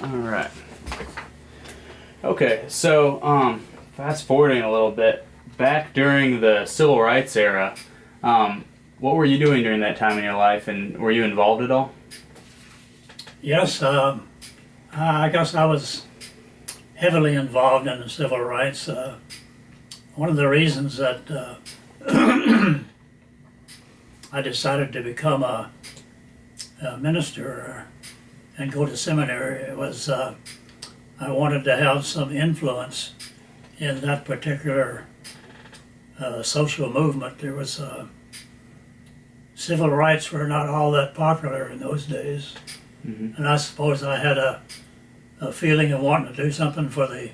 All right. Okay, so fast forwarding a little bit, back during the civil rights era, what were you doing during that time in your life, and were you involved at all? Yes, I guess I was heavily involved in the civil rights. One of the reasons that I decided to become a minister and go to seminary was I wanted to have some influence in that particular social movement. There was civil rights were not all that popular in those days, and I suppose I had a feeling of wanting to do something for the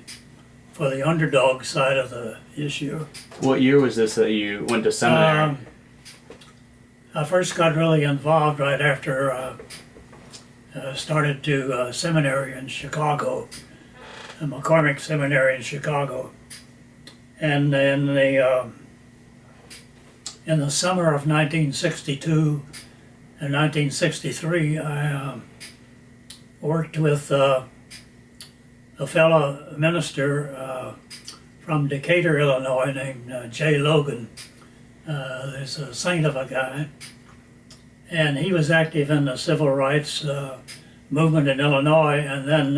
underdog side of the issue. What year was this that you went to seminary? I first got really involved right after started to seminary in Chicago, the McCormick Seminary in Chicago, and in the summer of 1962 and 1963, I worked with a fellow minister from Decatur, Illinois, named J. Logan. There's a saint of a guy, and he was active in the civil rights movement in Illinois. And then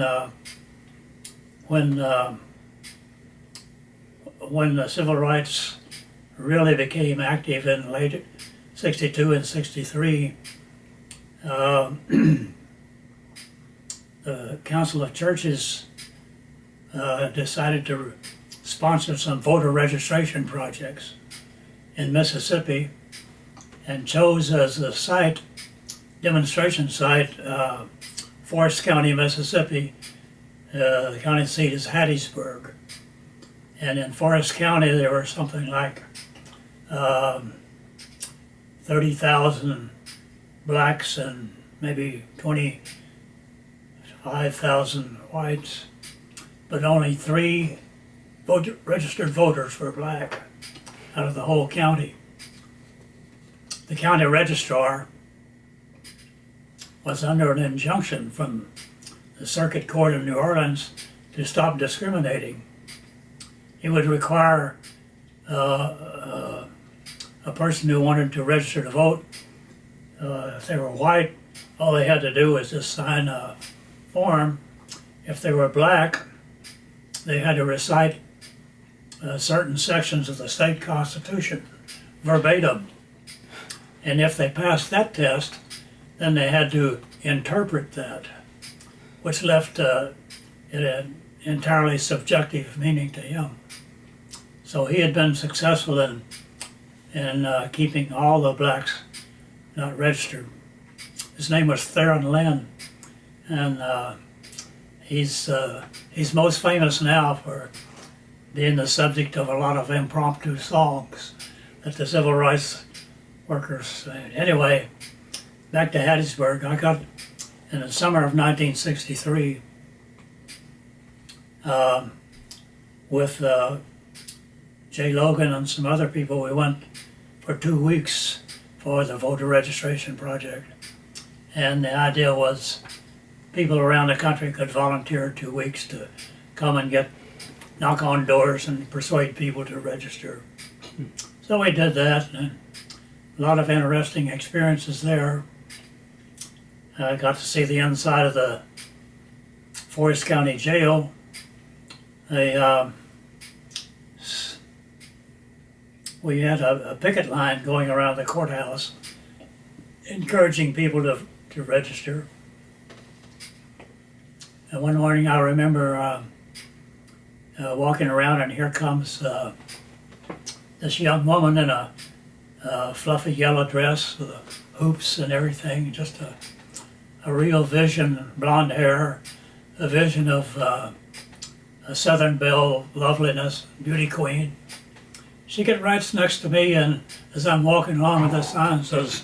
when the civil rights really became active in late '62 and '63, the Council of Churches decided to sponsor some voter registration projects in Mississippi, and chose as the site, demonstration site, Forest County, Mississippi. The county seat is Hattiesburg. And in Forest County there were something like 30,000 blacks and maybe 25,000 whites, but only 3 registered voters were black out of the whole county. The county registrar was under an injunction from the Circuit Court of New Orleans to stop discriminating. He would require a person who wanted to register to vote, if they were white, all they had to do was just sign a form. If they were black, they had to recite certain sections of the state constitution verbatim. And if they passed that test, then they had to interpret that, which left it an entirely subjective meaning to him. So he had been successful in keeping all the blacks not registered. His name was Theron Lynn, and he's most famous now for being the subject of a lot of impromptu songs that the civil rights workers sang. Anyway, back to Hattiesburg. I got, in the summer of 1963, with Jay Logan and some other people, we went for 2 weeks for the voter registration project. And the idea was people around the country could volunteer 2 weeks to come and knock on doors and persuade people to register. So we did that, and a lot of interesting experiences there. I got to see the inside of the Forest County Jail. We had a picket line going around the courthouse, encouraging people to register. And one morning I remember walking around, and here comes this young woman in a fluffy yellow dress with hoops and everything, just a real vision, blonde hair, a vision of a Southern Belle loveliness, beauty queen. She gets right next to me, and as I'm walking along with this sign, says,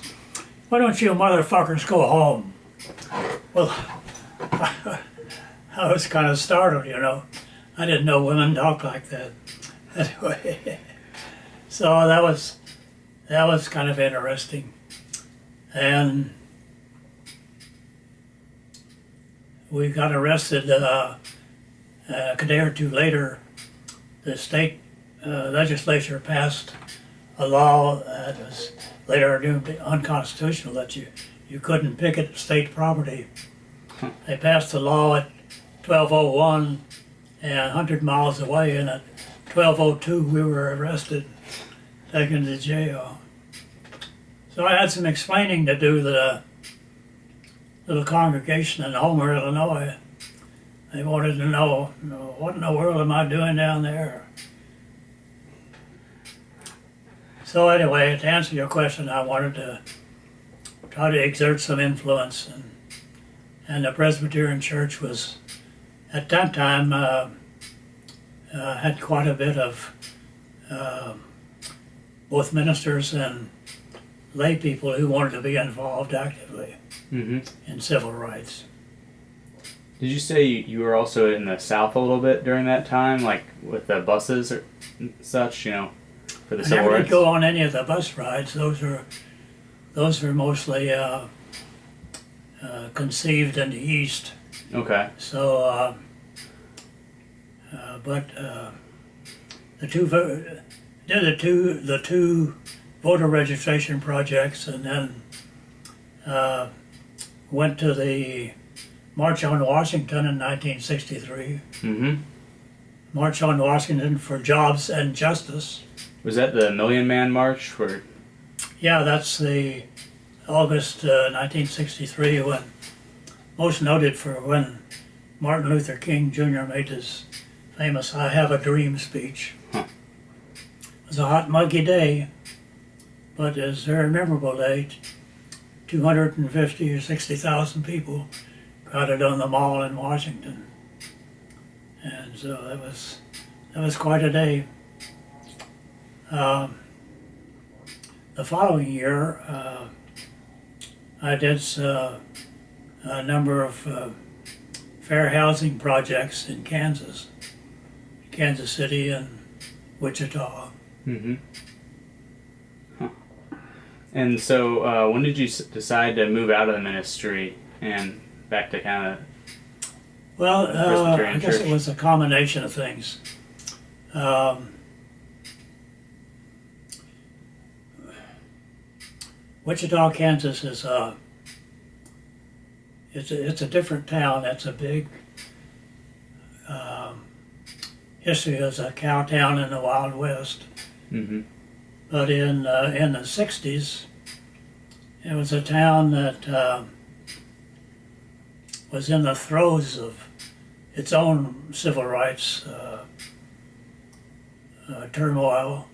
"Why don't you motherfuckers go home?" Well, I was kind of startled, you know. I didn't know women talk like that. Anyway, so that was kind of interesting. And we got arrested a day or two later. The state legislature passed a law that was later deemed unconstitutional, that you couldn't picket state property. They passed the law at 12:01 and 100 miles away, and at 12:02 we were arrested, taken to jail. So I had some explaining to do to the little congregation in Homer, Illinois. They wanted to know, what in the world am I doing down there? So anyway, to answer your question, I wanted to try to exert some influence, and the Presbyterian Church was, at that time, had quite a bit of both ministers and lay people who wanted to be involved actively in civil rights. Did you say you were also in the South a little bit during that time, like with the buses or such, for the civil I never rights? did go on any of the bus rides. Those were mostly conceived in the East. Okay. So, but the two voter registration projects, and then went to the March on Washington in 1963. March on Washington for Jobs and Justice. Was that the Million Man March? Where? Yeah, that's the August 1963, when most noted for when Martin Luther King Jr. made his famous "I Have a Dream" speech. It was a hot, muggy day, but it was a very memorable day. 250 or 60,000 people crowded on the mall in Washington, and so that was quite a day. The following year, I did a number of fair housing projects in Kansas City and Wichita. And so, when did you decide to move out of the ministry and back to kind of? Well, Presbyterian I guess Church? it was a combination of things. Wichita, Kansas is it's a different town. It's a big history as a cow town in the Wild West. But in the 60s, it was a town that was in the throes of its own civil rights turmoil.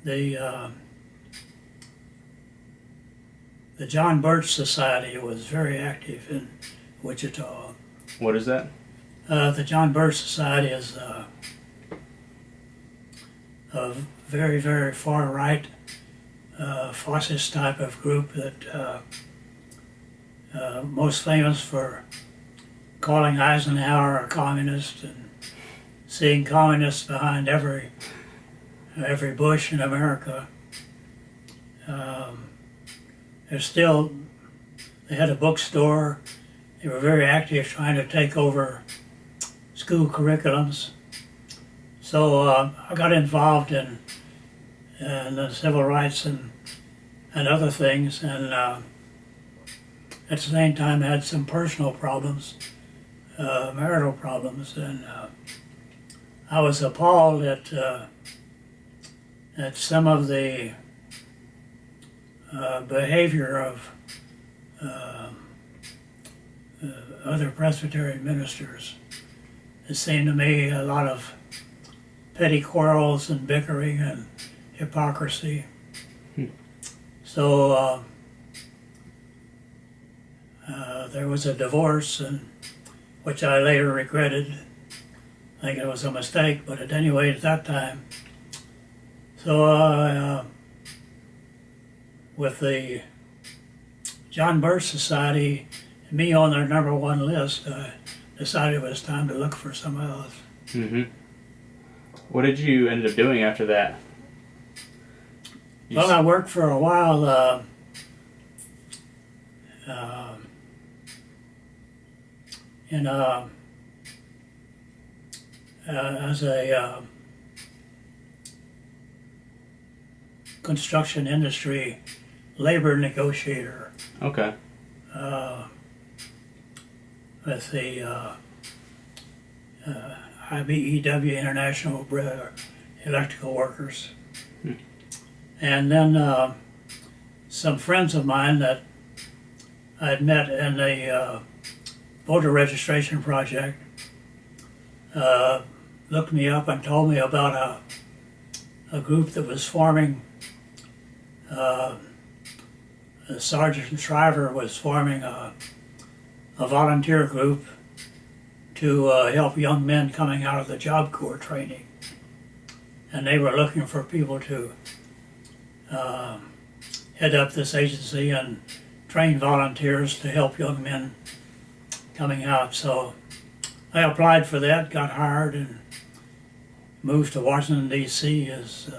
The John Birch Society was very active in Wichita. What is that? The John Birch Society is a very, very far right fascist type of group that most famous for calling Eisenhower a communist and seeing communists behind every Bush in America. They had a bookstore. They were very active trying to take over school curriculums. So I got involved in the civil rights and other things, and at the same time had some personal problems, marital problems, and I was appalled at some of the behavior of other Presbyterian ministers. It seemed to me a lot of petty quarrels and bickering and hypocrisy. So there was a divorce, which I later regretted. I think it was a mistake, but at any rate at that time. So with the John Birch Society, me on their #1 list, I decided it was time to look for something else. What did you end up doing after that? Well, I worked for a while in as a construction industry labor negotiator Okay. with the IBEW, International Electrical Workers. And then some friends of mine that I'd met in the voter registration project looked me up and told me about a group that was forming. Sergeant Shriver was forming a volunteer group to help young men coming out of the Job Corps training. And they were looking for people to head up this agency and train volunteers to help young men coming out. So I applied for that, got hired, and moved to Washington, D.C. as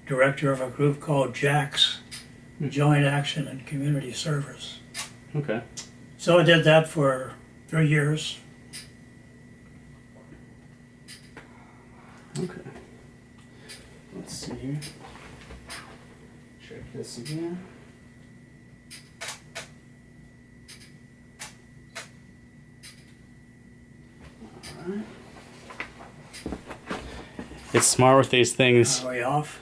director of a group called JACS, Joint Action and Community Service. Okay. So I did that for 3 years. Okay. Let's see here. Check this again. Alright. It's smart with these things. Are we off?